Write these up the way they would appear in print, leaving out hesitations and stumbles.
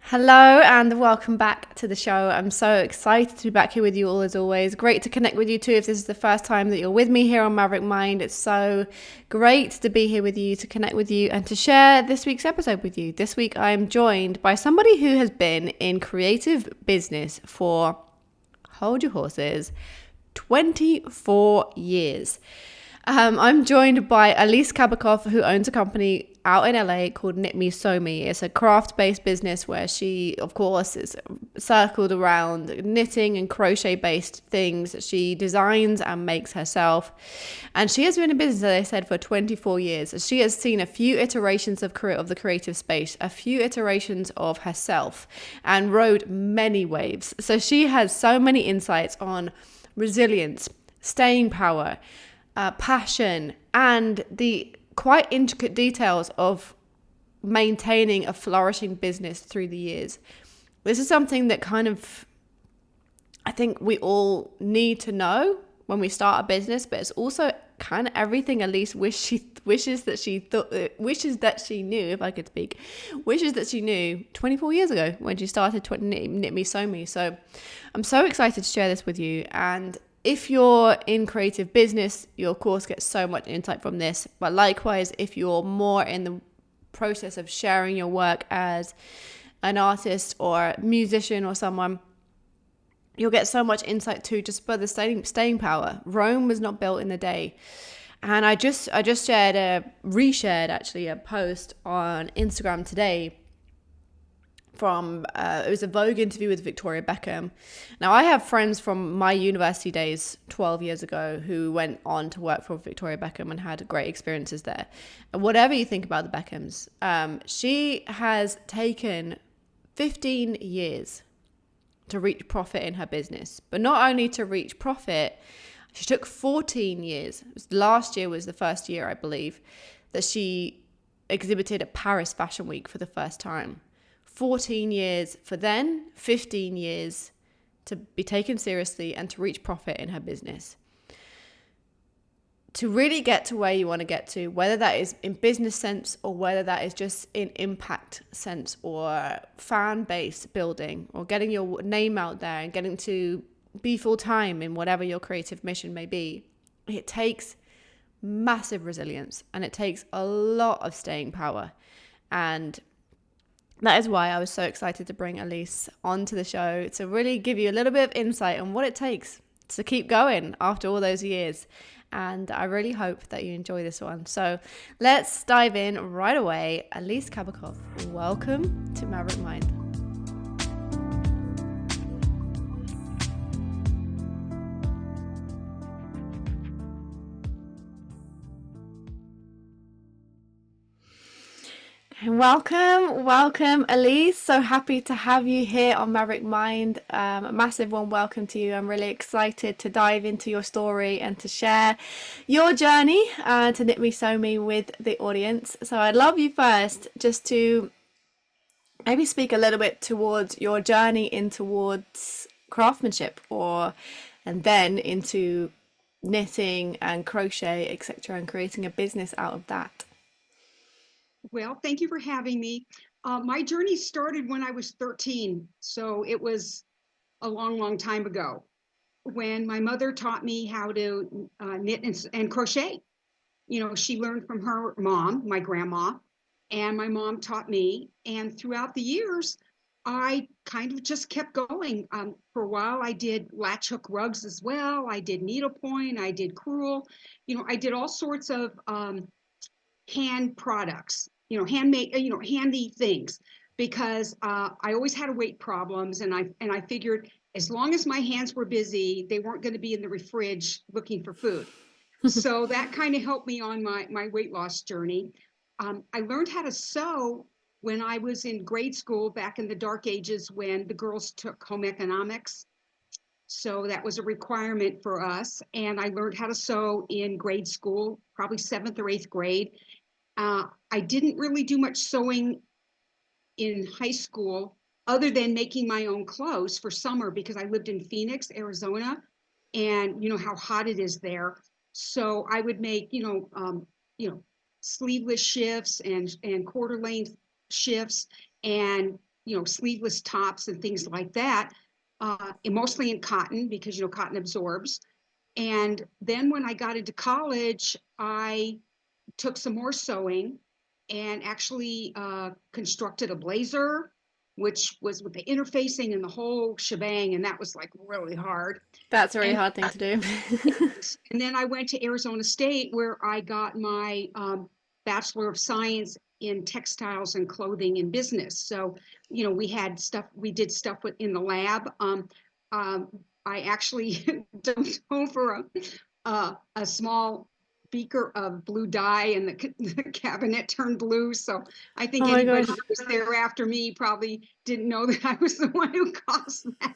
Hello and welcome back to the show. I'm so excited to be back here with you all as always. Great to connect with you too if this is the first time that you're with me here on Maverick Mind. It's so great to be here with you, to connect with you and to share this week's episode with you. This week I am joined by somebody who has been in creative business for, hold your horses, 24 years. I'm joined by Alise Kabakoff, who owns a company out in LA called Knit Me Sew Me. It's a craft-based business where she, of course, is circled around knitting and crochet-based things that she designs and makes herself. And she has been in business, as I said, for 24 years. She has seen a few iterations of the creative space, a few iterations of herself, and rode many waves. So she has so many insights on resilience, staying power, passion, and the quite intricate details of maintaining a flourishing business through the years. This is something that I think we all need to know when we start a business, but it's also kind of everything Alise wishes that she knew, if I could speak, wishes that she knew 24 years ago when she started Knit Me Sew Me. So I'm so excited to share this with you. And if you're in creative business, you of course get so much insight from this. But likewise, if you're more in the process of sharing your work as an artist or musician or someone, you'll get so much insight too, just by the staying power. Rome was not built in a day. And I just reshared a post on Instagram today from it was a Vogue interview with Victoria Beckham. Now, I have friends from my university days 12 years ago who went on to work for Victoria Beckham and had great experiences there. And whatever you think about the Beckhams, she has taken 15 years to reach profit in her business. But not only to reach profit, she took 14 years. Last year was the first year, I believe, that she exhibited at Paris Fashion Week for the first time. 14 years for then, 15 years to be taken seriously and to reach profit in her business. To really get to where you want to get to, whether that is in business sense or whether that is just in impact sense or fan base building or getting your name out there and getting to be full time in whatever your creative mission may be, it takes massive resilience and it takes a lot of staying power. And that is why I was so excited to bring Alise onto the show to really give you a little bit of insight on what it takes to keep going after all those years. And I really hope that you enjoy this one. So let's dive in right away. Alise Kabakoff, welcome to Maverick Mind. Welcome, Alise. So happy to have you here on Maverick Mind. A massive warm welcome to you. I'm really excited to dive into your story and to share your journey to Knit Me Sew Me with the audience. So I'd love you first just to maybe speak a little bit towards your journey in towards craftsmanship and then into knitting and crochet, etc., and creating a business out of that. Well, thank you for having me. My journey started when I was 13, so it was a long, long time ago when my mother taught me how to knit and crochet. You know, she learned from her mom, my grandma, and my mom taught me. And throughout the years, I kind of just kept going. For a while, I did latch hook rugs as well. I did needlepoint. I did crewel. You know, I did all sorts of hand products, handmade, handy things, because I always had weight problems, and I figured as long as my hands were busy, they weren't going to be in the fridge looking for food. So that kind of helped me on my weight loss journey. I learned how to sew when I was in grade school back in the dark ages when the girls took home economics. So that was a requirement for us. And I learned how to sew in grade school, probably seventh or eighth grade. I didn't really do much sewing in high school other than making my own clothes for summer because I lived in Phoenix, Arizona, and you know how hot it is there. So I would make, sleeveless shifts and quarter length shifts and, sleeveless tops and things like that, and mostly in cotton because, cotton absorbs. And then when I got into college, I took some more sewing and actually constructed a blazer, which was with the interfacing and the whole shebang. And that was like really hard. That's a really And, hard thing to do. and then I went to Arizona State where I got my Bachelor of Science in Textiles and Clothing and Business. So, we did stuff in the lab. Um, I actually dumped over a small beaker of blue dye and the cabinet turned blue. So I think Oh my anybody gosh. who was there after me probably didn't know that I was the one who caused that.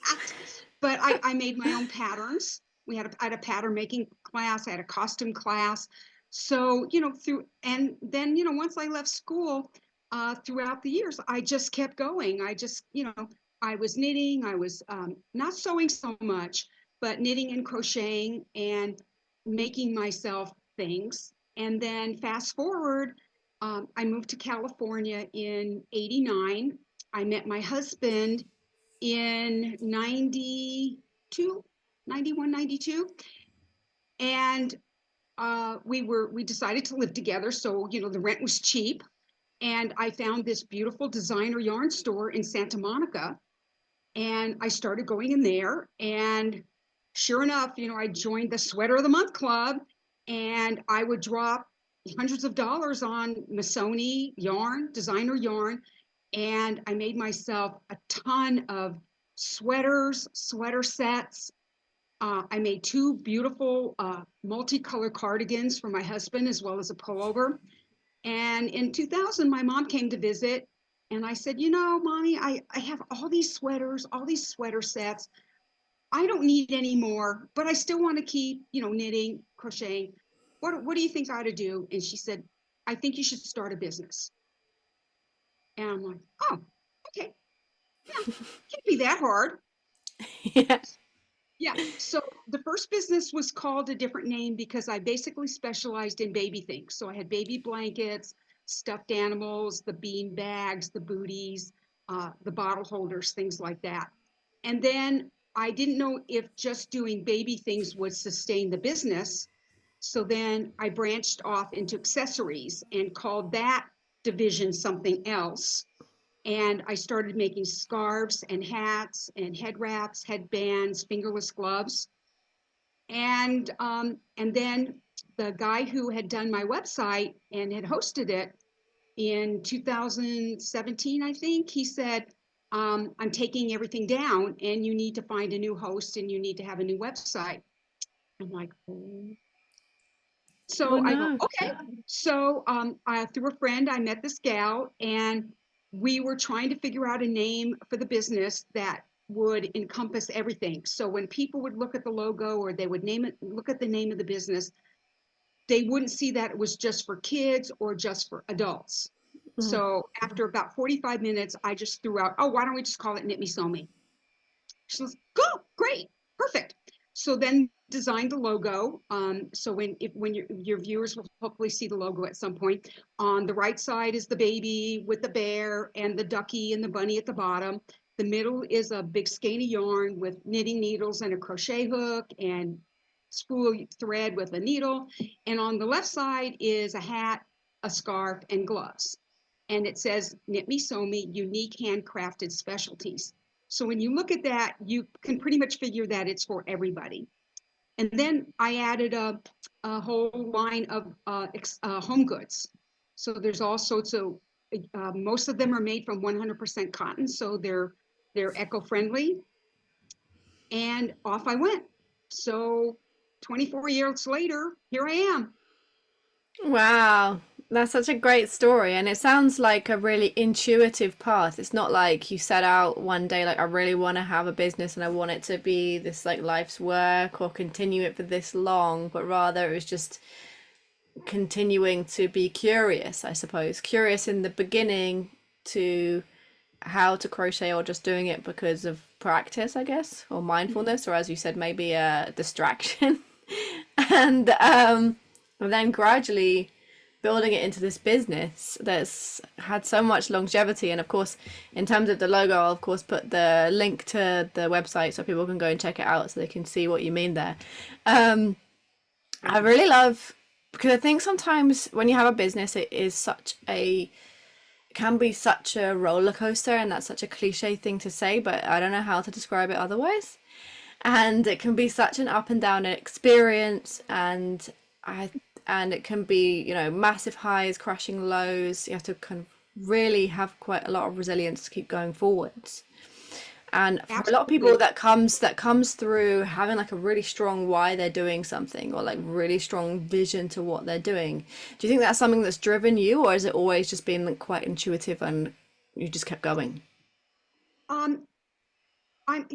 But I made my own patterns. I had a pattern making class. I had a costume class. So, once I left school, throughout the years, I just kept going. I was knitting. I was not sewing so much, but knitting and crocheting and making myself things. And then fast forward, I moved to California in '89. I met my husband in 92, 91, 92. And we decided to live together. So, the rent was cheap. And I found this beautiful designer yarn store in Santa Monica. And I started going in there. And sure enough, I joined the Sweater of the Month Club, and I would drop hundreds of dollars on Missoni yarn, designer yarn. And I made myself a ton of sweaters, sweater sets. I made two beautiful multicolor cardigans for my husband, as well as a pullover. And in 2000, my mom came to visit, and I said, Mommy, I have all these sweaters, all these sweater sets. I don't need any more, but I still want to keep, knitting, crocheting. What do you think I ought to do? And she said, I think you should start a business. And I'm like, oh, okay. Yeah, can't be that hard. Yeah. Yeah. So the first business was called a different name because I basically specialized in baby things. So I had baby blankets, stuffed animals, the bean bags, the booties, the bottle holders, things like that. And then I didn't know if just doing baby things would sustain the business. So then I branched off into accessories and called that division something else. And I started making scarves and hats and head wraps, headbands, fingerless gloves. And then the guy who had done my website and had hosted it in 2017, I think, he said, I'm taking everything down and you need to find a new host and you need to have a new website. I'm like, oh. Oh So I go, no. okay. So through a friend, I met this gal, and we were trying to figure out a name for the business that would encompass everything. So when people would look at the logo or they would look at the name of the business, they wouldn't see that it was just for kids or just for adults. Mm. So after about 45 minutes, I just threw out, oh, why don't we just call it Knit Me Sew Me? She was, go, great, perfect. So then designed the logo. So when your viewers will hopefully see the logo at some point. On the right side is the baby with the bear and the ducky and the bunny at the bottom. The middle is a big skein of yarn with knitting needles and a crochet hook and spool thread with a needle. And on the left side is a hat, a scarf, and gloves. And it says, Knit Me, Sew Me, unique handcrafted specialties. So when you look at that, you can pretty much figure that it's for everybody. And then I added a whole line of home goods. So there's all sorts of, most of them are made from 100% cotton, so they're eco-friendly. And off I went. So 24 years later, here I am. Wow, that's such a great story. And it sounds like a really intuitive path. It's not like you set out one day, like, I really want to have a business and I want it to be this like life's work or continue it for this long, but rather it was just continuing to be curious, I suppose. Curious in the beginning to how to crochet or just doing it because of practice, I guess, or mindfulness, or as you said, maybe a distraction. And then gradually building it into this business that's had so much longevity. And of course, in terms of the logo, I'll of course put the link to the website so people can go and check it out so they can see what you mean there. I really love, because I think sometimes when you have a business, it can be such a roller coaster, and that's such a cliche thing to say, but I don't know how to describe it otherwise. And it can be such an up and down experience, I and it can be, massive highs, crashing lows. You have to kind of really have quite a lot of resilience to keep going forwards. And for a lot of people, Absolutely. that comes through having like a really strong why they're doing something, or like really strong vision to what they're doing. Do you think that's something that's driven you, or has it always just been like quite intuitive and you just kept going? Um, I've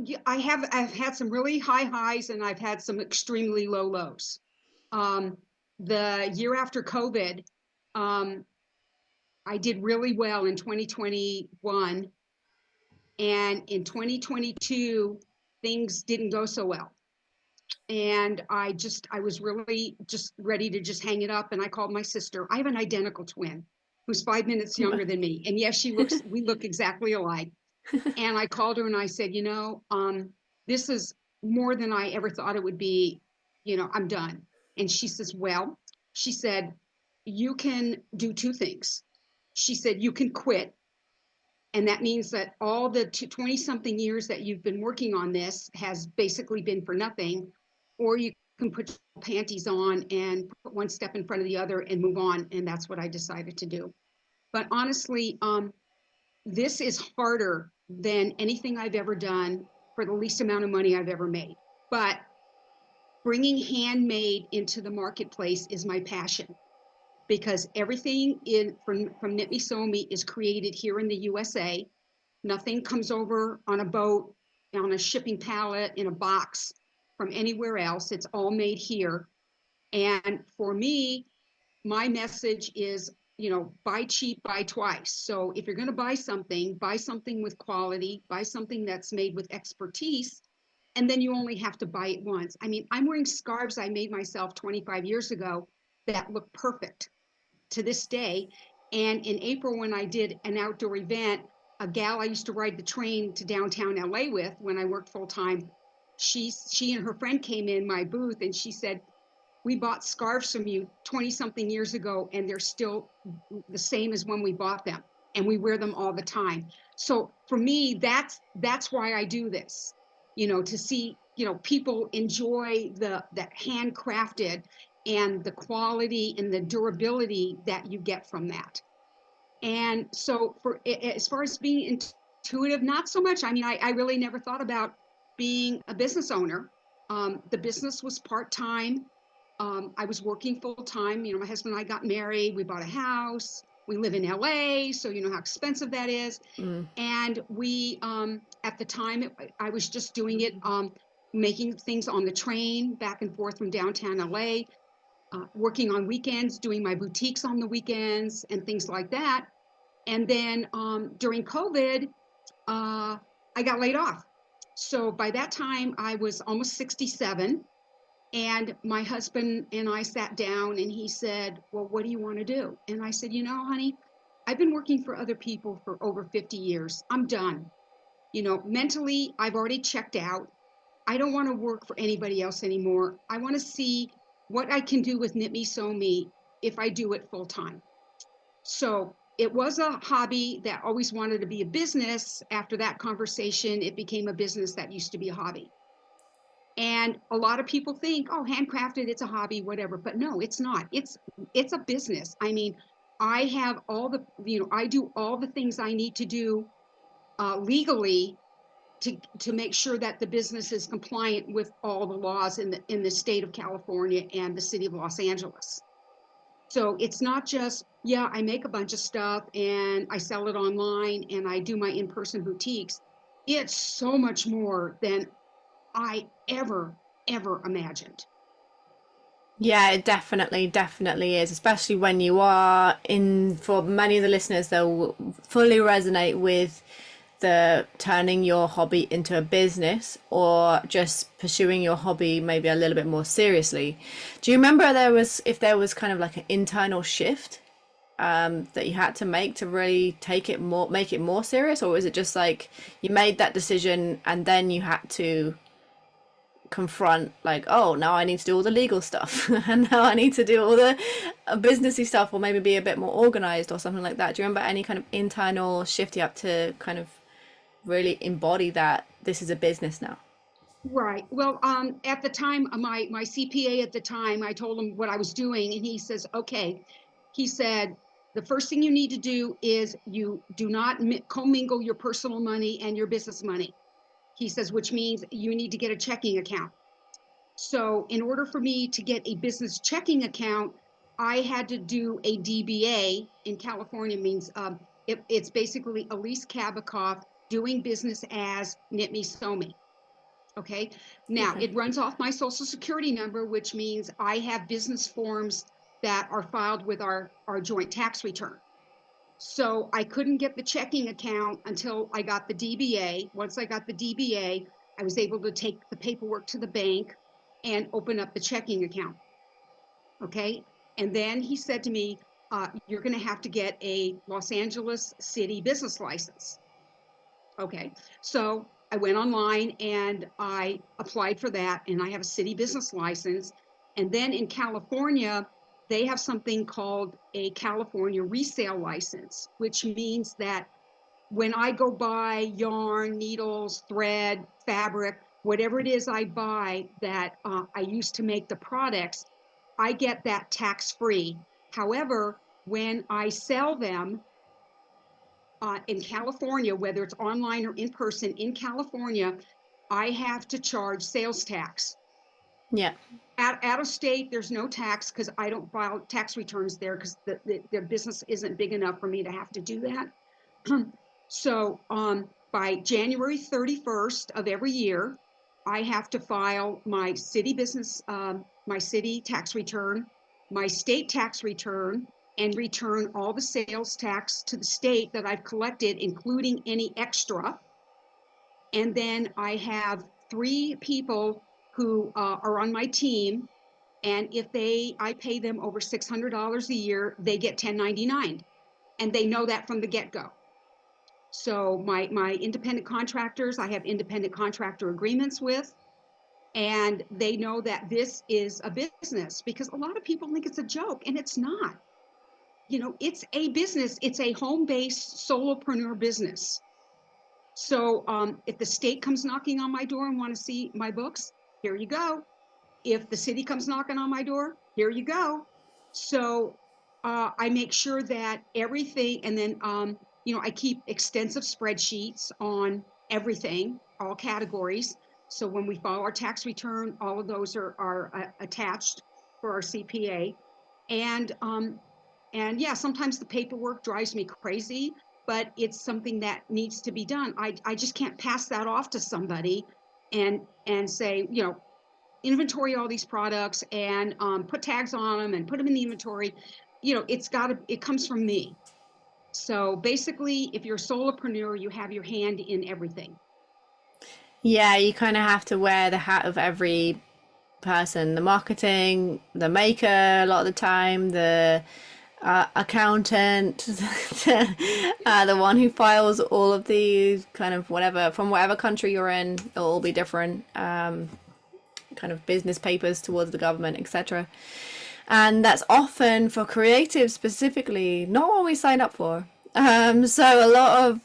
had some really high highs and I've had some extremely low lows. Um, the year after COVID, um, I did really well in 2021, and in 2022, things didn't go so well. And I was really just ready to just hang it up. And I called my sister. I have an identical twin who's 5 minutes younger than me. And yes, we look exactly alike. And I called her and I said, this is more than I ever thought it would be. I'm done. And she says, well, she said, you can do two things. She said, you can quit. And that means that all the 20 something years that you've been working on this has basically been for nothing. Or you can put your panties on and put one step in front of the other and move on. And that's what I decided to do. But honestly, this is harder than anything I've ever done for the least amount of money I've ever made. But bringing handmade into the marketplace is my passion, because everything from Knit Me Sew Me is created here in the USA. Nothing comes over on a boat, on a shipping pallet, in a box from anywhere else. It's all made here. And for me, my message is, buy cheap, buy twice. So if you're going to buy something with quality, buy something that's made with expertise, and then you only have to buy it once. I mean, I'm wearing scarves I made myself 25 years ago that look perfect to this day. And in April, when I did an outdoor event, a gal I used to ride the train to downtown LA with when I worked full time, she and her friend came in my booth and she said, we bought scarves from you 20 something years ago and they're still the same as when we bought them, and we wear them all the time. So for me, that's why I do this, to see, people enjoy the handcrafted and the quality and the durability that you get from that. And so as far as being intuitive, not so much. I mean, I really never thought about being a business owner. The business was part-time. I was working full-time. My husband and I got married. We bought a house. We live in LA, so you know how expensive that is. Mm. And at the time, I was just doing it, making things on the train back and forth from downtown LA, working on weekends, doing my boutiques on the weekends and things like that. And then during COVID, I got laid off. So by that time, I was almost 67. And my husband and I sat down and he said, well, what do you want to do? And I said, honey, I've been working for other people for over 50 years. I'm done. Mentally, I've already checked out. I don't want to work for anybody else anymore. I want to see what I can do with Knit Me Sew Me if I do it full time. So it was a hobby that always wanted to be a business. After that conversation, it became a business that used to be a hobby. And a lot of people think, oh, handcrafted, it's a hobby, whatever. But no, it's not. It's a business. I mean, I have I do all the things I need to do legally to make sure that the business is compliant with all the laws in the state of California and the city of Los Angeles. So it's not just, yeah, I make a bunch of stuff and I sell it online and I do my in-person boutiques. It's so much more than I ever imagined. Yeah, it definitely is, especially when you are in, for many of the listeners, they'll fully resonate with the turning your hobby into a business or just pursuing your hobby maybe a little bit more seriously. Do you remember if there was kind of like an internal shift that you had to make to really make it more serious, or was it just like you made that decision and then you had to confront like, oh, now I need to do all the legal stuff and now I need to do all the businessy stuff, or maybe be a bit more organized or something like that? Do you remember any kind of internal shift you had to kind of really embody that this is a business now? Right. Well, at the time, my CPA at the time, I told him what I was doing, and he says, "Okay." He said, "The first thing you need to do is you do not commingle your personal money and your business money." He says, which means you need to get a checking account. So, in order for me to get a business checking account, I had to do a DBA in California. Means it's basically Alise Kabakoff doing business as Knit Me Sew Me. Okay. Now Okay. it runs off my social security number, which means I have business forms that are filed with our joint tax return. So I couldn't get the checking account until I got the DBA. Once I got the DBA, I was able to take the paperwork to the bank and open up the checking account. Okay. And then he said to me, you're going to have to get a Los Angeles city business license. Okay, so I went online and I applied for that, and I have a city business license. And then in California, they have something called a California resale license, which means that when I go buy yarn, needles, thread, fabric, whatever it is I buy that I use to make the products, I get that tax free. However, when I sell them, in California, whether it's online or in person in California, I have to charge sales tax. Yeah. Out of state, there's no tax because I don't file tax returns there because the business isn't big enough for me to have to do that. So by January 31st of every year, I have to file my city business, my city tax return, my state tax return, and return all the sales tax to the state that I've collected, including any extra. And then I have three people who are on my team. And if I pay them over $600 a year, they get 1099. And they know that from the get-go. So my independent contractors, I have independent contractor agreements with, and they know that this is a business because a lot of people think it's a joke, and it's not. It's a business. It's a home-based solopreneur business. So if the state comes knocking on my door and want to see my books, here you go. If the city comes knocking on my door, here you go. So I make sure that everything, and then I keep extensive spreadsheets on everything, all categories. So when we file our tax return, all of those are attached for our CPA. And yeah, sometimes the paperwork drives me crazy, but it's something that needs to be done. I just can't pass that off to somebody and say, inventory all these products and put tags on them and put them in the inventory. It comes from me. So basically, if you're a solopreneur, you have your hand in everything. Yeah, you kind of have to wear the hat of every person, the marketing, the maker, a lot of the time, the accountant, the one who files all of these kind of whatever, from whatever country you're in, it'll all be different, kind of business papers towards the government, etc. And that's often for creatives specifically not what we sign up for. So a lot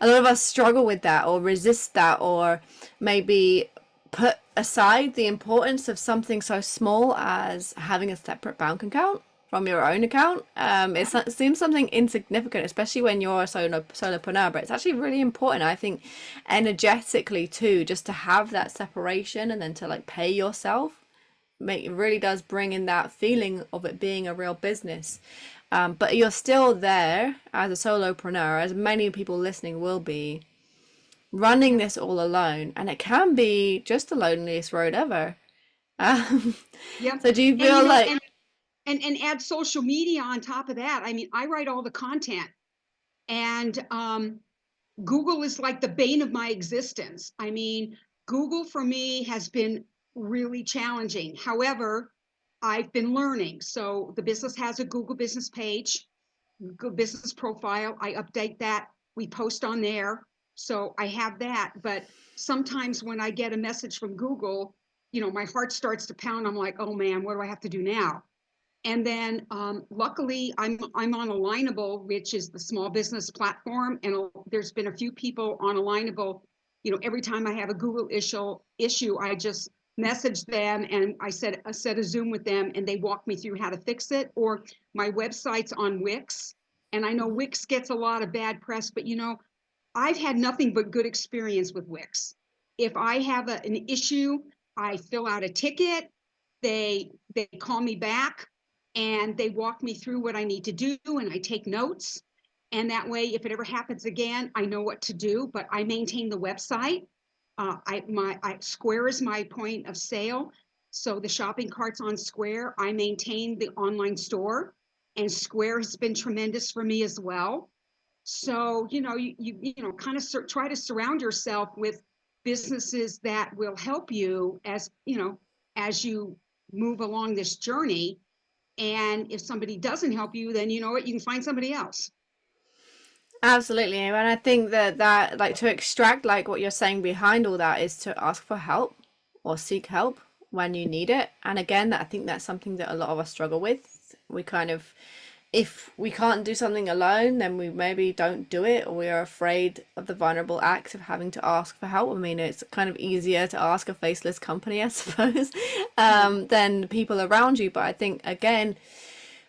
of us struggle with that or resist that, or maybe put aside the importance of something so small as having a separate bank account from your own account. It seems something insignificant, especially when you're a solopreneur, but it's actually really important, I think, energetically too, just to have that separation and then to like pay yourself. It really does bring in that feeling of it being a real business. But you're still there as a solopreneur, as many people listening will be, running Yeah, this all alone, and it can be just the loneliest road ever. Um, yeah. so do you And feel like, and add social media on top of that. I mean, I write all the content, and Google is like the bane of my existence. I mean, Google for me has been really challenging. However, I've been learning. So the business has a Google business page, Google business profile. I update that. We post on there. So I have that. But sometimes when I get a message from Google, my heart starts to pound. I'm like, oh man, what do I have to do now? And then luckily, I'm on Alignable, which is the small business platform. And there's been a few people on Alignable. Every time I have a Google issue, I just message them and I set a Zoom with them, and they walk me through how to fix it. Or my website's on Wix, and I know Wix gets a lot of bad press, but I've had nothing but good experience with Wix. If I have an issue, I fill out a ticket. They call me back and they walk me through what I need to do, and I take notes. And that way, if it ever happens again, I know what to do. But I maintain the website. Square is my point of sale, so the shopping cart's on Square. I maintain the online store, and Square has been tremendous for me as well. So, kind of try to surround yourself with businesses that will help you as you move along this journey. And if somebody doesn't help you, then you know what, you can find somebody else. Absolutely. And I think that like to extract like what you're saying behind all that is to ask for help or seek help when you need it. And again, I think that's something that a lot of us struggle with. We kind of, if we can't do something alone, then we maybe don't do it, or we are afraid of the vulnerable act of having to ask for help. I mean, it's kind of easier to ask a faceless company, I suppose, than people around you. But I think, again,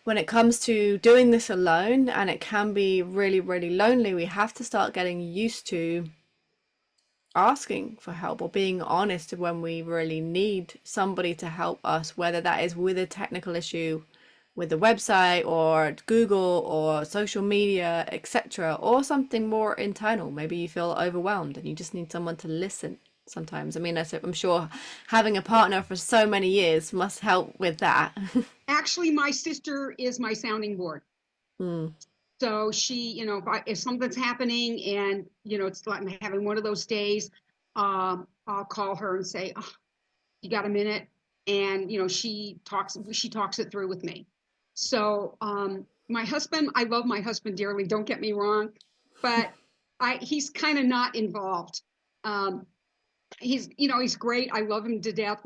when it comes to doing this alone, and it can be really, really lonely, we have to start getting used to asking for help or being honest when we really need somebody to help us, whether that is with a technical issue with the website or Google or social media, etc., or something more internal. Maybe you feel overwhelmed and you just need someone to listen sometimes. I mean, I'm sure having a partner for so many years must help with that. Actually, my sister is my sounding board. Mm. So she, if something's happening and, it's like I'm having one of those days, I'll call her and say, oh, you got a minute? And, she talks it through with me. So my husband, I love my husband dearly, don't get me wrong, but he's kind of not involved. Um, he's great. I love him to death.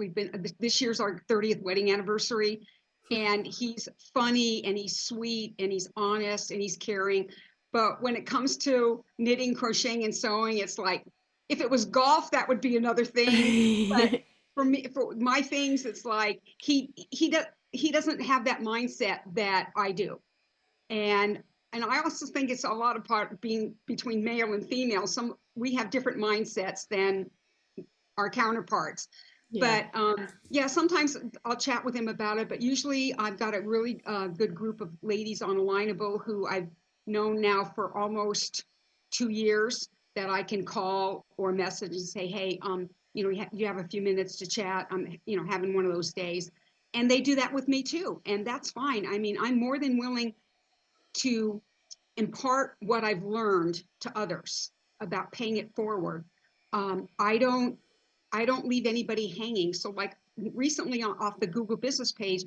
This year's our 30th wedding anniversary, and he's funny and he's sweet and he's honest and he's caring. But when it comes to knitting, crocheting, and sewing, it's like, if it was golf, that would be another thing. But for me, for my things, it's like he doesn't have that mindset that I do. And I also think it's a lot of part being between male and female. We have different mindsets than our counterparts. Yeah. But yeah, sometimes I'll chat with him about it. But usually I've got a really good group of ladies on Alignable who I've known now for almost 2 years, that I can call or message and say, hey, you have a few minutes to chat. I'm, having one of those days. And they do that with me too. And that's fine. I mean, I'm more than willing to impart what I've learned to others about paying it forward. Um, I don't I don't leave anybody hanging. So like recently off the Google business page,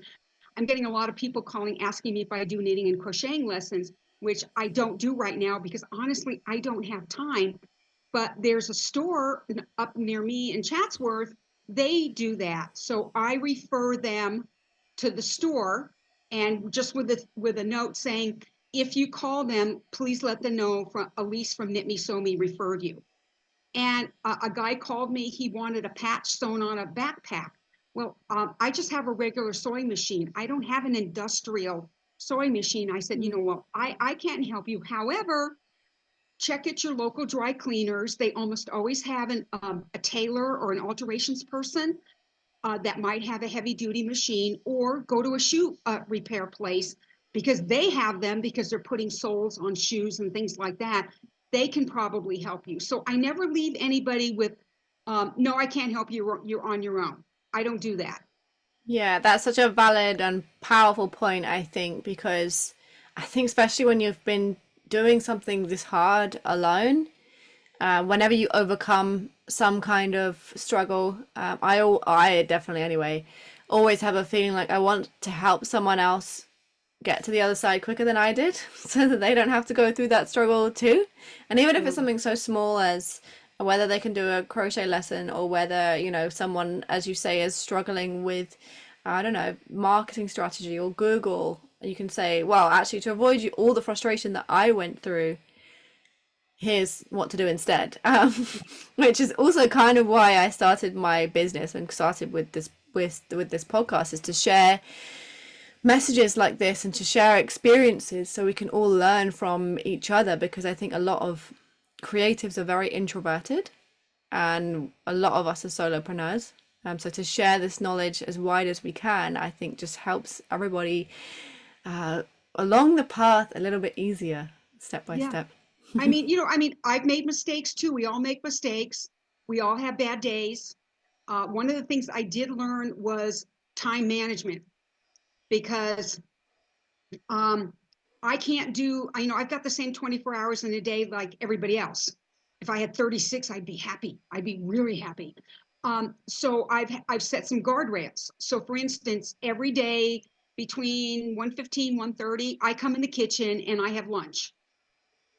I'm getting a lot of people calling asking me if I do knitting and crocheting lessons, which I don't do right now because honestly, I don't have time. But there's a store up near me in Chatsworth. They do that. So I refer them to the store, and just with a note saying, if you call them, please let them know from Alise from Knit Me Sew Me referred you. And a guy called me, he wanted a patch sewn on a backpack. Well, I just have a regular sewing machine. I don't have an industrial sewing machine. I said, well, I can't help you. However, check at your local dry cleaners. They almost always have a tailor or an alterations person that might have a heavy duty machine, or go to a shoe repair place because they have them, because they're putting soles on shoes and things like that. They can probably help you. So I never leave anybody with, no, I can't help you. You're on your own. I don't do that. Yeah, that's such a valid and powerful point, I think, because I think especially when you've been doing something this hard alone, Whenever you overcome some kind of struggle, I definitely anyway always have a feeling like I want to help someone else get to the other side quicker than I did, so that they don't have to go through that struggle too. And even if Yeah. it's something so small as whether they can do a crochet lesson, or whether, someone, as you say, is struggling with, I don't know, marketing strategy or Google, you can say, well, actually, to avoid all the frustration that I went through, here's what to do instead. Which is also kind of why I started my business and started with this podcast, is to share messages like this and to share experiences so we can all learn from each other, because I think a lot of creatives are very introverted and a lot of us are solopreneurs. So to share this knowledge as wide as we can, I think just helps everybody uh, along the path a little bit easier, step by Yeah. step. I've made mistakes too. We all make mistakes. We all have bad days. One of the things I did learn was time management, because um, I can't do, I've got the same 24 hours in a day like everybody else. If I had 36, I'd be happy. I'd be really happy. So I've set some guardrails. So for instance, every day between 1:15, 1:30, I come in the kitchen and I have lunch.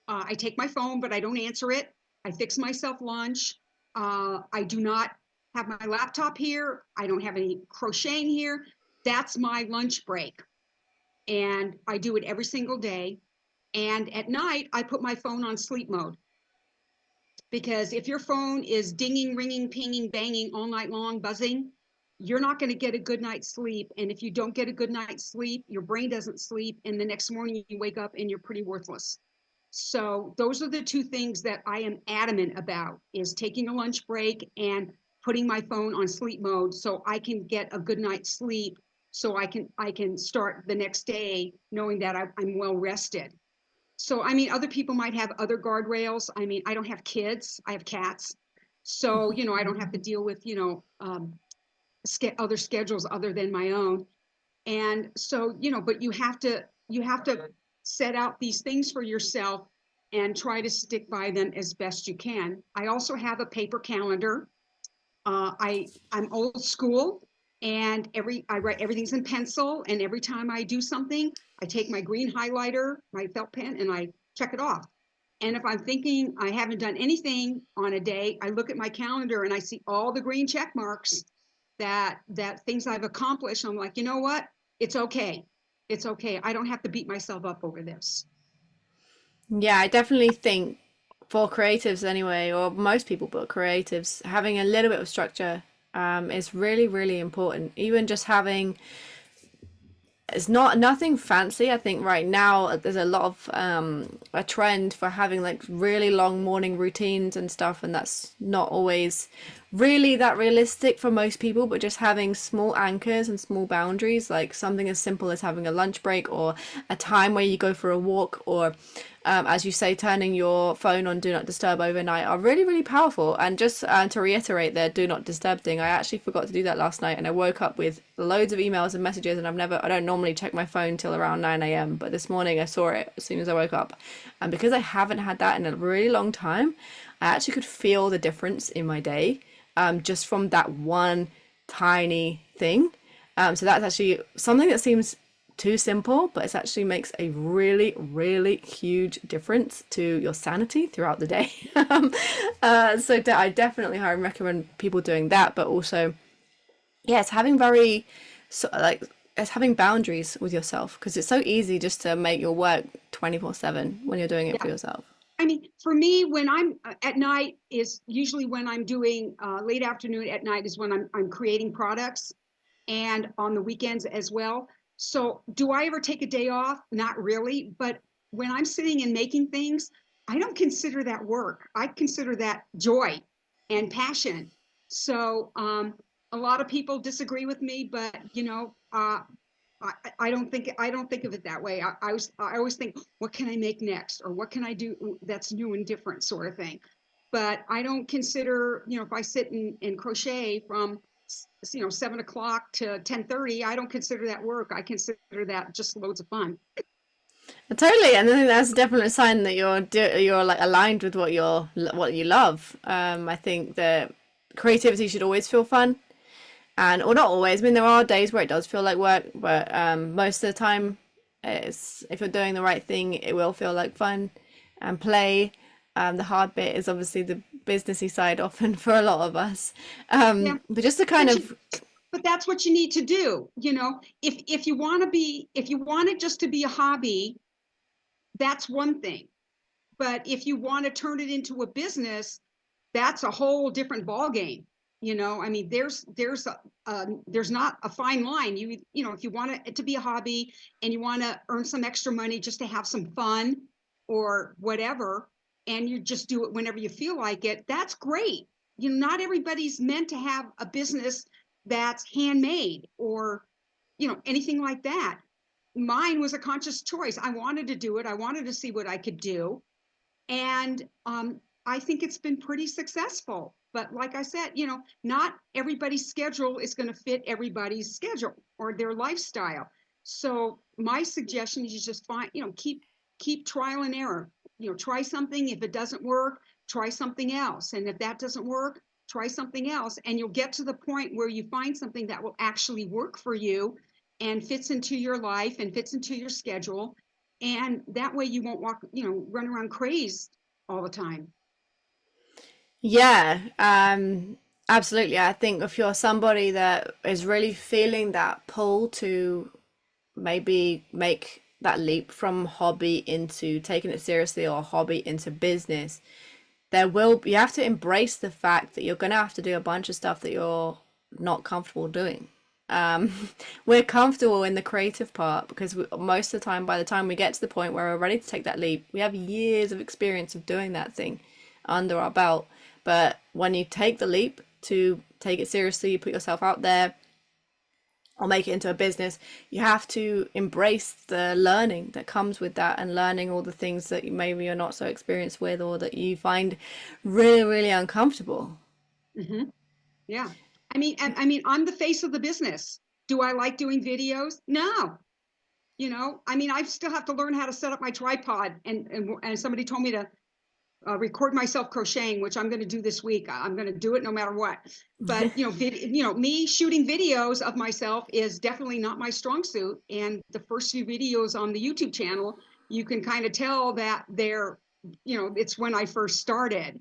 I take my phone, but I don't answer it. I fix myself lunch. I do not have my laptop here. I don't have any crocheting here. That's my lunch break. And I do it every single day. And at night, I put my phone on sleep mode, because if your phone is dinging, ringing, pinging, banging all night long, buzzing, you're not going to get a good night's sleep. And if you don't get a good night's sleep, your brain doesn't sleep. And the next morning you wake up and you're pretty worthless. So those are the two things that I am adamant about, is taking a lunch break and putting my phone on sleep mode so I can get a good night's sleep, so I can start the next day knowing that I'm well rested. So other people might have other guardrails. I don't have kids, I have cats. So, I don't have to deal with, other schedules other than my own. And so, but you have to set out these things for yourself and try to stick by them as best you can. I also have a paper calendar. I'm old school, and I write everything's in pencil, and every time I do something, I take my green highlighter, my felt pen, and I check it off. And if I'm thinking I haven't done anything on a day, I look at my calendar and I see all the green check marks, that things I've accomplished. I'm like, you know what? It's okay. It's okay. I don't have to beat myself up over this. Yeah, I definitely think for creatives anyway, or most people, but creatives, having a little bit of structure is really, really important. Even just having, it's not nothing fancy. I think right now there's a lot of a trend for having like really long morning routines and stuff, and that's not always really that realistic for most people. But just having small anchors and small boundaries, like something as simple as having a lunch break or a time where you go for a walk, or as you say, turning your phone on do not disturb overnight, are really, really powerful. And just to reiterate the do not disturb thing, I actually forgot to do that last night, and I woke up with loads of emails and messages, and I don't normally check my phone till around 9 a.m. But this morning I saw it as soon as I woke up. And because I haven't had that in a really long time, I actually could feel the difference in my day, just from that one tiny thing. So that's actually something that seems too simple, but it actually makes a really, really huge difference to your sanity throughout the day. I definitely highly recommend people doing that, but also, yeah, it's having it's having boundaries with yourself, because it's so easy just to make your work 24/7 when you're doing it for Yeah. yourself. For me, when I'm at night is usually when I'm doing late afternoon. At night is when I'm creating products, and on the weekends as well. So, do I ever take a day off? Not really. But when I'm sitting and making things, I don't consider that work. I consider that joy and passion. So, a lot of people disagree with me, but I don't think of it that way. I always think, what can I make next, or what can I do that's new and different, sort of thing. But I don't consider, if I sit and crochet from 7 o'clock to 10:30, I don't consider that work. I consider that just loads of fun. Totally, and I think that's definitely a sign that you're like aligned with what you love. I think that creativity should always feel fun, and or not always. I mean, there are days where it does feel like work, but most of the time, it's if you're doing the right thing, it will feel like fun and play. The hard bit is obviously the businessy side, often for a lot of us. Yeah, But just to kind but you of but that's what you need to do. If you want to be, if you want it just to be a hobby, that's one thing. But if you want to turn it into a business, that's a whole different ball game. I mean, there's not a fine line. If you want it to be a hobby and you want to earn some extra money just to have some fun or whatever, and you just do it whenever you feel like it, that's great. Not everybody's meant to have a business that's handmade or anything like that. Mine was a conscious choice. I wanted to do it. I wanted to see what I could do, and I think it's been pretty successful. But like I said, not everybody's schedule is going to fit everybody's schedule or their lifestyle. So my suggestion is you just find, keep trial and error. Try something. If it doesn't work, try something else. And if that doesn't work, try something else. And you'll get to the point where you find something that will actually work for you and fits into your life and fits into your schedule, and that way you won't run around crazed all the time. yeah, absolutely. I think if you're somebody that is really feeling that pull to maybe make that leap from hobby into taking it seriously or hobby into business, you have to embrace the fact that you're going to have to do a bunch of stuff that you're not comfortable doing. um we're comfortable in the creative part because most of the time, by the time we get to the point where we're ready to take that leap, we have years of experience of doing that thing under our belt. But when you take the leap to take it seriously, you put yourself out there or make it into a business, you have to embrace the learning that comes with that, and learning all the things that maybe you're not so experienced with or that you find really, really uncomfortable. Hmm. Yeah. I mean, I'm the face of the business. Do I like doing videos? No. I mean, I still have to learn how to set up my tripod, and somebody told me to record myself crocheting, which I'm going to do this week. I'm going to do it no matter what. But me shooting videos of myself is definitely not my strong suit. And the first few videos on the YouTube channel, you can kind of tell that it's when I first started.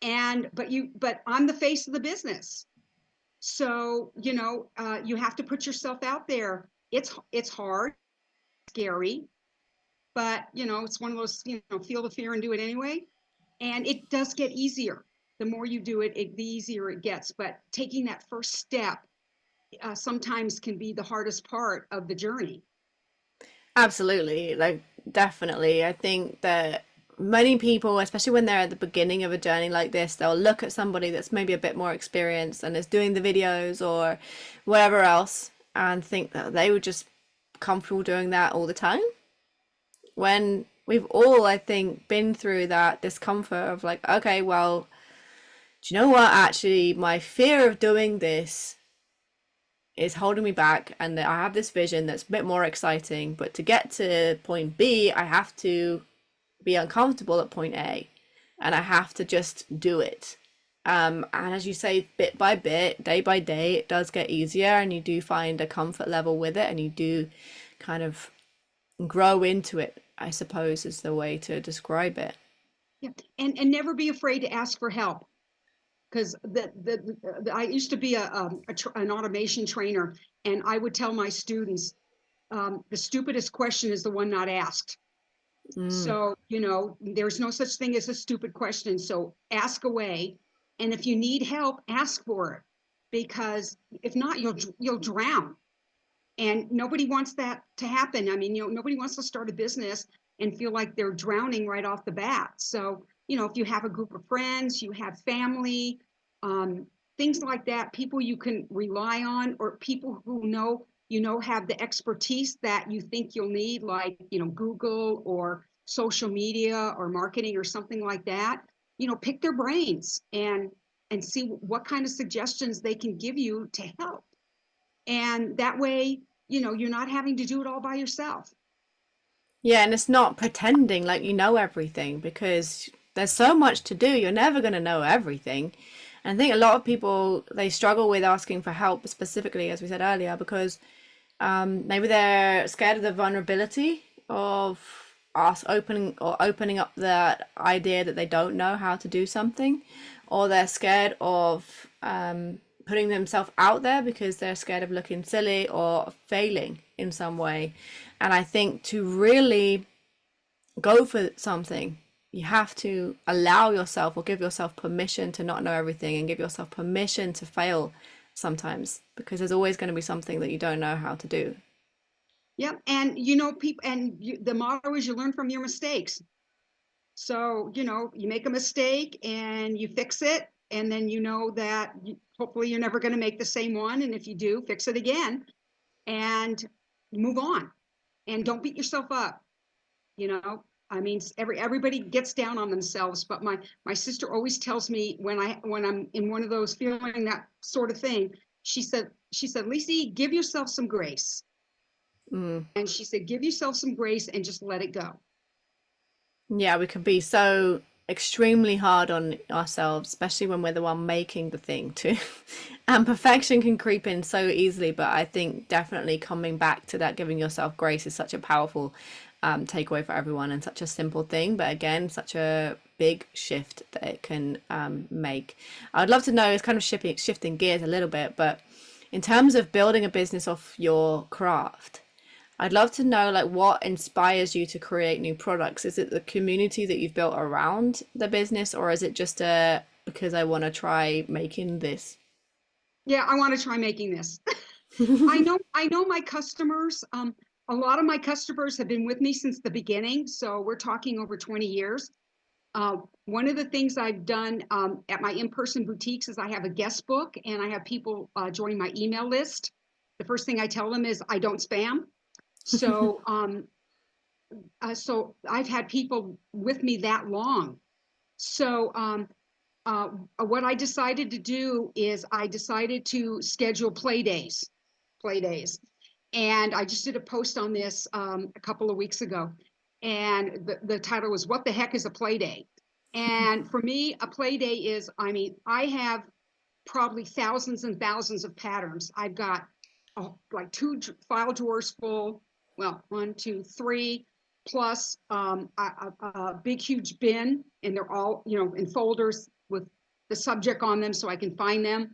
But I'm the face of the business. So you have to put yourself out there. It's hard, scary, but it's one of those, feel the fear and do it anyway. And it does get easier. The more you do it, the easier it gets. But taking that first step sometimes can be the hardest part of the journey. Absolutely, like definitely. I think that many people, especially when they're at the beginning of a journey like this, they'll look at somebody that's maybe a bit more experienced and is doing the videos or whatever else and think that they were just comfortable doing that all the time. When we've all, I think, been through that discomfort of like, okay, well, do you know what? Actually, my fear of doing this is holding me back, and I have this vision that's a bit more exciting, but to get to point B, I have to be uncomfortable at point A, and I have to just do it. And as you say, bit by bit, day by day, it does get easier, and you do find a comfort level with it, and you do kind of grow into it, I suppose is the way to describe it. Yeah, and never be afraid to ask for help, because I used to be an automation trainer, and I would tell my students, the stupidest question is the one not asked. Mm. So, there's no such thing as a stupid question. So ask away. And if you need help, ask for it. Because if not, you'll drown. And nobody wants that to happen. I mean, nobody wants to start a business and feel like they're drowning right off the bat. So, if you have a group of friends, you have family, um, things like that, people you can rely on, or people who have the expertise that you think you'll need, like, Google or social media or marketing or something like that, pick their brains and see what kind of suggestions they can give you to help. And that way, you're not having to do it all by yourself. Yeah, and it's not pretending like you know everything, because there's so much to do. You're never going to know everything. And I think a lot of people, they struggle with asking for help, specifically, as we said earlier, because maybe they're scared of the vulnerability of us opening up the idea that they don't know how to do something, or they're scared of putting themselves out there because they're scared of looking silly or failing in some way. And I think to really go for something, you have to allow yourself or give yourself permission to not know everything, and give yourself permission to fail sometimes, because there's always going to be something that you don't know how to do. Yep. And people, and the motto is you learn from your mistakes. So, you make a mistake and you fix it, and then you know that hopefully you're never going to make the same one. And if you do, fix it again and move on, and don't beat yourself up. you know I mean, everybody gets down on themselves, but my sister always tells me when I'm in one of those feeling that sort of thing, she said, Lisi, give yourself some grace. Mm. And she said, give yourself some grace and just let it go. Yeah, we can be so extremely hard on ourselves, especially when we're the one making the thing too. And perfection can creep in so easily, but I think definitely coming back to that, giving yourself grace, is such a powerful takeaway for everyone, and such a simple thing, but again, such a big shift that it can make. I'd love to know, it's kind of shifting gears a little bit, but in terms of building a business off your craft, I'd love to know, like, what inspires you to create new products. Is it the community that you've built around the business, or is it just because I want to try making this? Yeah, I want to try making this. I know my customers. A lot of my customers have been with me since the beginning, so we're talking over 20 years. One of the things I've done at my in-person boutiques is I have a guest book, and I have people join my email list. The first thing I tell them is I don't spam. So, so I've had people with me that long. So, what I decided to do is I decided to schedule play days. And I just did a post on this a couple of weeks ago. And the title was, What the Heck is a Play Day? And for me, a play day is, I mean, I have probably thousands and thousands of patterns. I've got like two file drawers full, well, one, two, three, plus a big, huge bin, and they're all, in folders with the subject on them so I can find them.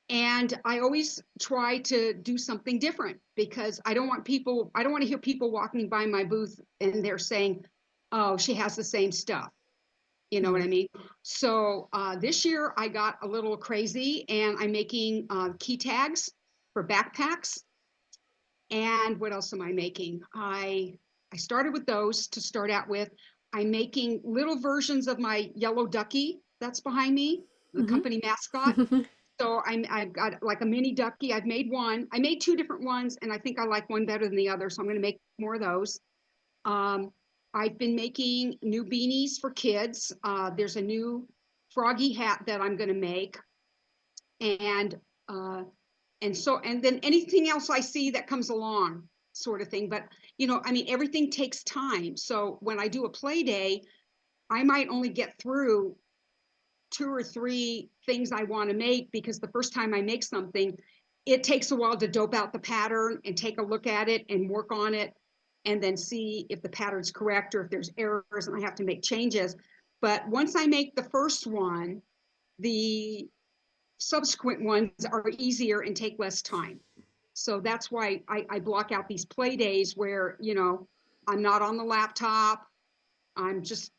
And I always try to do something different, because I don't want to hear people walking by my booth and they're saying, oh, she has the same stuff. You know what I mean? So this year I got a little crazy, and I'm making key tags for backpacks. And what else am I making? I started with those to start out with. I'm making little versions of my yellow ducky that's behind me, the company mascot. Mm-hmm. So I've got like a mini ducky. I've made one. I made two different ones, and I think I like one better than the other. So I'm going to make more of those. Um, I've been making new beanies for kids. There's a new froggy hat that I'm going to make, and uh, and then anything else I see that comes along, sort of thing. But I mean, everything takes time. So when I do a play day, I might only get through two or three things I want to make, because the first time I make something, it takes a while to dope out the pattern and take a look at it and work on it, and then see if the pattern's correct or if there's errors and I have to make changes. But once I make the first one, the subsequent ones are easier and take less time. So that's why I block out these play days where, I'm not on the laptop. I'm just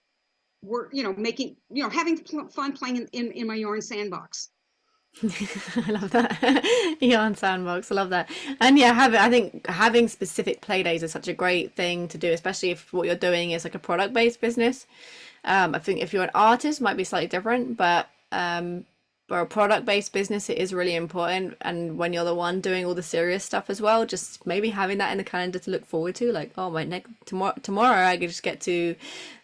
making, having fun playing in my yarn sandbox. I love that. Yarn sandbox. I love that. And yeah, I think having specific play days is such a great thing to do, especially if what you're doing is like a product based business. I think if you're an artist, it might be slightly different, but for a product based business, it is really important. And when you're the one doing all the serious stuff as well, just maybe having that in the calendar to look forward to, like, oh, my next tomorrow, I could just get to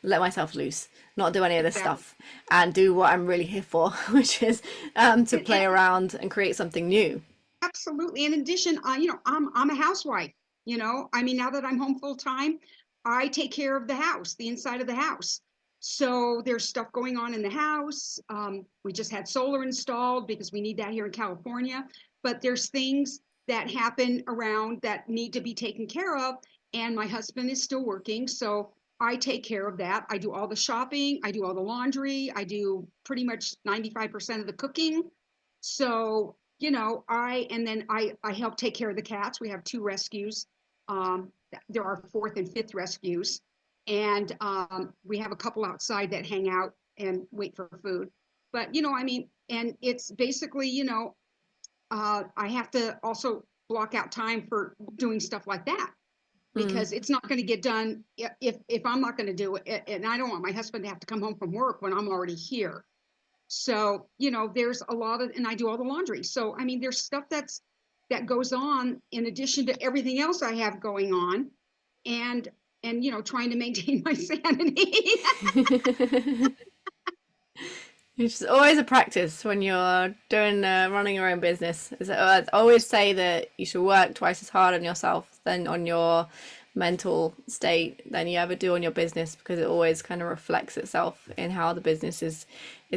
let myself loose, not do any of this Exactly. stuff, and do what I'm really here for, which is to And, play around and create something new. absolutely. In addition, I'm a housewife. I mean, now that I'm home full time, I take care of the house, the inside of the house. So there's stuff going on in the house. We just had solar installed because we need that here in California. But there's things that happen around that need to be taken care of. And my husband is still working. So I take care of that. I do all the shopping, I do all the laundry, I do pretty much 95% of the cooking. So, and then I help take care of the cats. We have two rescues. There are fourth and fifth rescues. And we have a couple outside that hang out and wait for food. But, and it's basically, I have to also block out time for doing stuff like that Mm. because it's not going to get done if I'm not going to do it. And I don't want my husband to have to come home from work when I'm already here. So, there's a lot of, and I do all the laundry. So, there's stuff that goes on in addition to everything else I have going on, and trying to maintain my sanity. It's always a practice when you're doing running your own business. I always say that you should work twice as hard on yourself than on your mental state than you ever do on your business, because it always kind of reflects itself in how the business is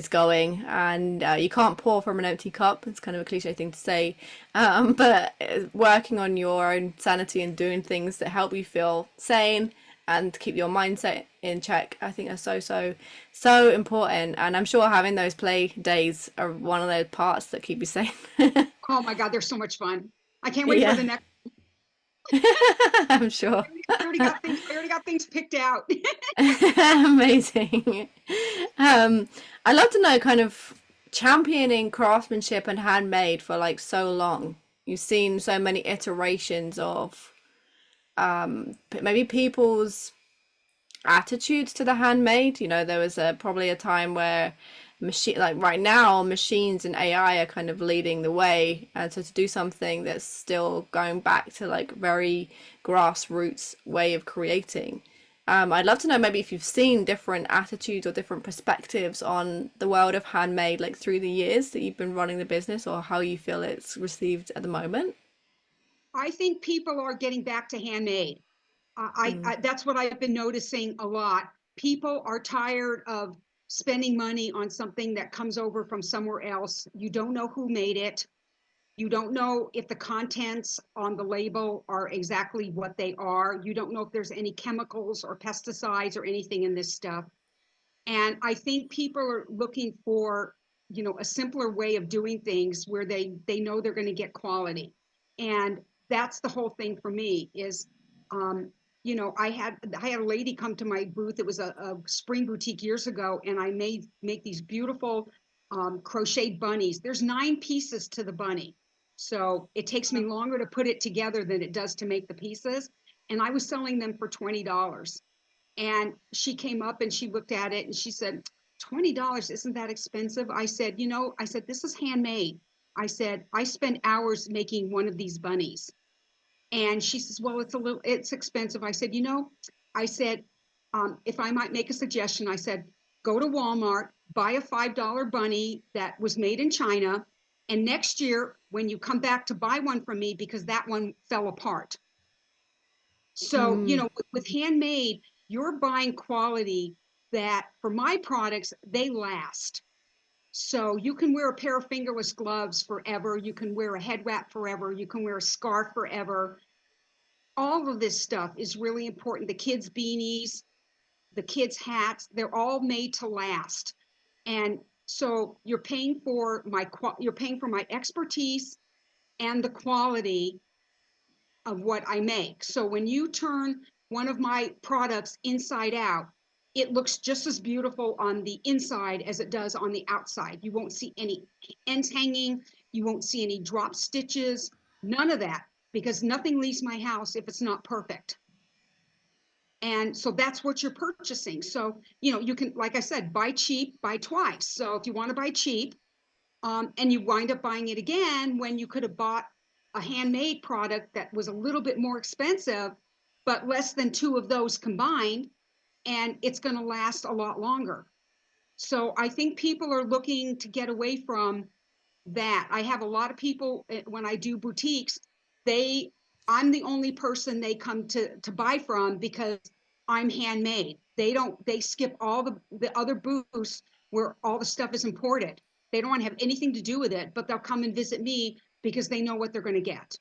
going. And you can't pour from an empty cup. It's kind of a cliche thing to say, but working on your own sanity and doing things that help you feel sane and keep your mindset in check, I think are so important. And I'm sure having those play days are one of those parts that keep you sane. Oh my God, they're so much fun. I can't wait for Yeah. the next. I'm sure. I already got things picked out. Amazing. I'd love to know, kind of, championing craftsmanship and handmade for like so long. You've seen so many iterations of maybe people's attitudes to the handmade. There was probably a time where machine, like right now, machines and AI are kind of leading the way, and so to do something that's still going back to like very grassroots way of creating. I'd love to know maybe if you've seen different attitudes or different perspectives on the world of handmade, like through the years that you've been running the business, or how you feel it's received at the moment. I think people are getting back to handmade. Mm. That's what I've been noticing a lot. People are tired of spending money on something that comes over from somewhere else. You don't know who made it. You don't know if the contents on the label are exactly what they are. You don't know if there's any chemicals or pesticides or anything in this stuff. And I think people are looking for, a simpler way of doing things where they know they're going to get quality. And that's the whole thing for me is, I had a lady come to my booth. It was a spring boutique years ago, and I make these beautiful crocheted bunnies. There's 9 pieces to the bunny. So it takes me longer to put it together than it does to make the pieces. And I was selling them for $20. And she came up and she looked at it and she said, $20, isn't that expensive? I said, this is handmade. I said, I spend hours making one of these bunnies. And she says, well, it's expensive. I said, I said, if I might make a suggestion, I said, go to Walmart, buy a $5 bunny that was made in China. And next year, when you come back to buy one from me, because that one fell apart. So, Mm. with handmade, you're buying quality that for my products, they last. So you can wear a pair of fingerless gloves forever. You can wear a head wrap forever. You can wear a scarf forever. All of this stuff is really important. The kids' beanies, the kids' hats, they're all made to last. And so you're paying for my expertise and the quality of what I make. So when you turn one of my products inside out, it looks just as beautiful on the inside as it does on the outside. You won't see any ends hanging. You won't see any drop stitches, none of that, because nothing leaves my house if it's not perfect. And so that's what you're purchasing. So, you can, like I said, buy cheap, buy twice. So if you want to buy cheap, and you wind up buying it again when you could have bought a handmade product that was a little bit more expensive, but less than two of those combined, and it's going to last a lot longer. So I think people are looking to get away from that. I have a lot of people when I do boutiques, they I'm the only person they come to buy from because I'm handmade. They skip all the other booths where all the stuff is imported. They don't want to have anything to do with it, but they'll come and visit me because they know what they're going to get.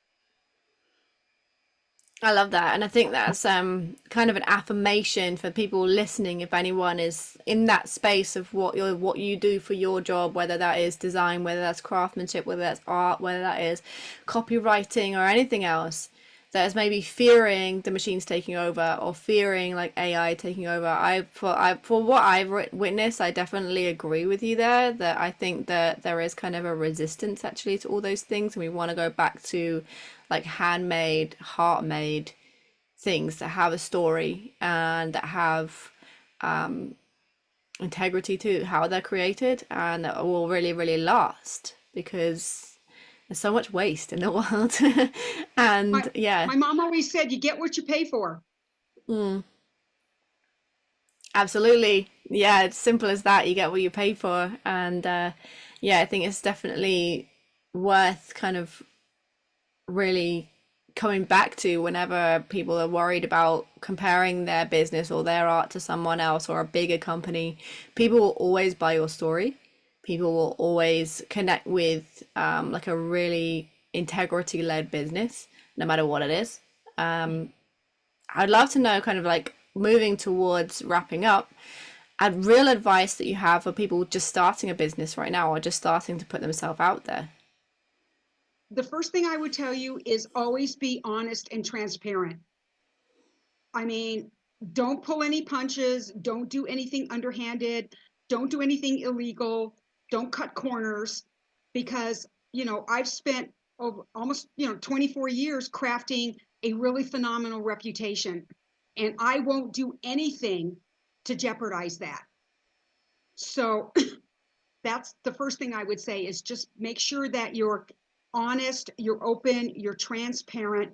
I love that. And I think that's kind of an affirmation for people listening. If anyone is in that space of what you do for your job, whether that is design, whether that's craftsmanship, whether that's art, whether that is copywriting or anything else, that is maybe fearing the machines taking over or fearing like AI taking over. For what I've witnessed, I definitely agree with you there, that I think that there is kind of a resistance actually to all those things, and we want to go back to like handmade, heart made things that have a story and that have integrity to how they're created and that will really, really last, because there's so much waste in the world. My And yeah, my mom always said, "You get what you pay for." mm, absolutely. Yeah, it's simple as that. You get what you pay for. And yeah, I think it's definitely worth kind of really coming back to whenever people are worried about comparing their business or their art to someone else or a bigger company. People will always buy your story. People will always connect with like a really integrity led business, no matter what it is. I'd love to know, kind of like moving towards wrapping up, real advice that you have for people just starting a business right now or just starting to put themselves out there. The first thing I would tell you is always be honest and transparent. I mean, don't pull any punches, don't do anything underhanded, don't do anything illegal, don't cut corners, because, I've spent over almost, 24 years crafting a really phenomenal reputation, and I won't do anything to jeopardize that. So that's the first thing I would say, is just make sure that you're honest, you're open, you're transparent,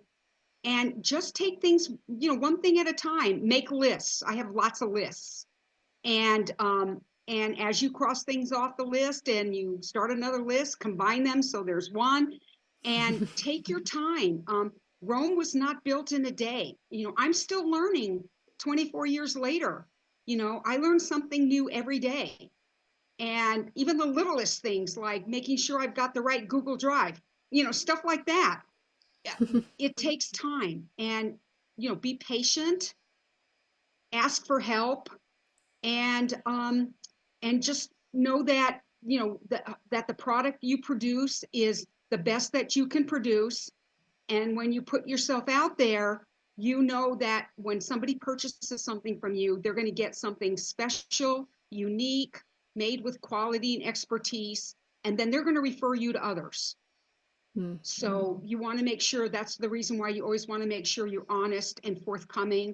and just take things, one thing at a time. Make lists. I have lots of lists. And as you cross things off the list and you start another list, combine them so there's one, and take your time. Rome was not built in a day. I'm still learning 24 years later. I learn something new every day. And even the littlest things, like making sure I've got the right Google Drive, stuff like that. It takes time. And be patient, ask for help, and just know that that the product you produce is the best that you can produce. And when you put yourself out there, that when somebody purchases something from you, they're going to get something special, unique, made with quality and expertise, and then they're going to refer you to others. Mm. So you want to make sure, that's the reason why you always want to make sure you're honest and forthcoming,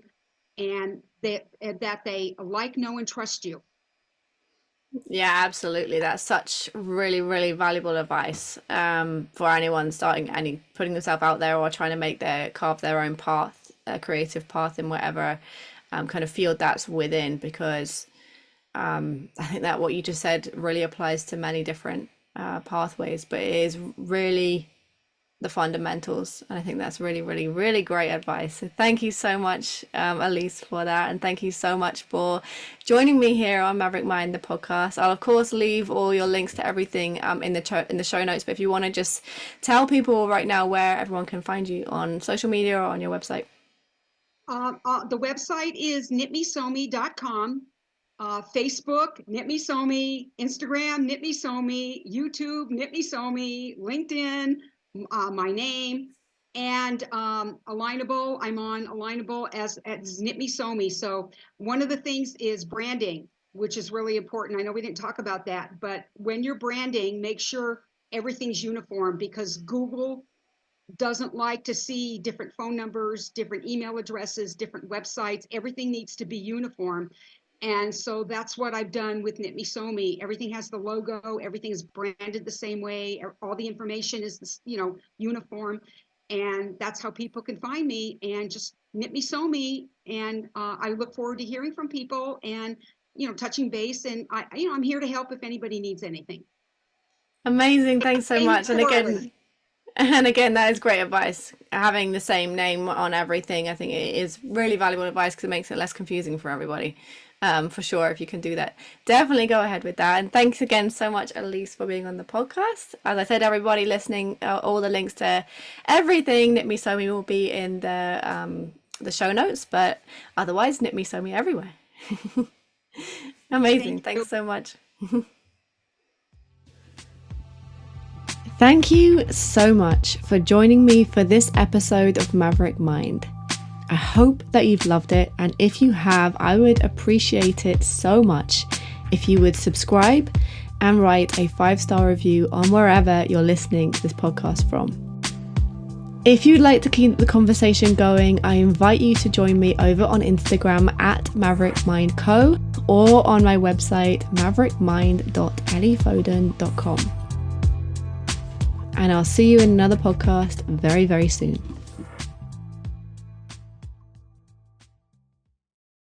and that they like, know, and trust you. Yeah, absolutely. That's such really, really valuable advice for anyone starting any putting themselves out there or trying to carve their own path, a creative path in whatever kind of field that's within. Because I think that what you just said really applies to many different pathways, but it is really the fundamentals. And I think that's really, really, really great advice. So thank you so much, Alise, for that. And thank you so much for joining me here on Maverick Mind, the podcast. I'll, of course, leave all your links to everything in the show notes. But if you want to just tell people right now where everyone can find you on social media or on your website. The website is knitmesew.com. Facebook, Knit Me Sew Me, Instagram, Knit Me Sew Me, YouTube, Knit Me Sew Me, LinkedIn, my name, and Alignable. I'm on Alignable as Knit Me Sew Me. So one of the things is branding, which is really important. I know we didn't talk about that, but when you're branding, make sure everything's uniform, because Google doesn't like to see different phone numbers, different email addresses, different websites. Everything needs to be uniform. And so that's what I've done with Knit Me Sew Me. Everything has the logo, everything is branded the same way, all the information is, uniform. And that's how people can find me, and just Knit Me Sew Me. And I look forward to hearing from people and, touching base. And I'm here to help if anybody needs anything. Amazing. Thanks so Pay me much. And again, poorly. And again, that is great advice. Having the same name on everything, I think it is really valuable advice because it makes it less confusing for everybody. For sure, if you can do that, definitely go ahead with that. And thanks again so much, Alise, for being on the podcast. As I said, everybody listening, all the links to everything Knit Me Sew Me will be in the show notes. But otherwise, Knit Me Sew Me everywhere. Amazing. Thanks so much. Thank you so much for joining me for this episode of Maverick Mind. I hope that you've loved it, and if you have, I would appreciate it so much if you would subscribe and write a 5-star review on wherever you're listening to this podcast from. If you'd like to keep the conversation going, I invite you to join me over on Instagram at maverickmindco or on my website maverickmind.elliefoden.com. And I'll see you in another podcast very, very soon.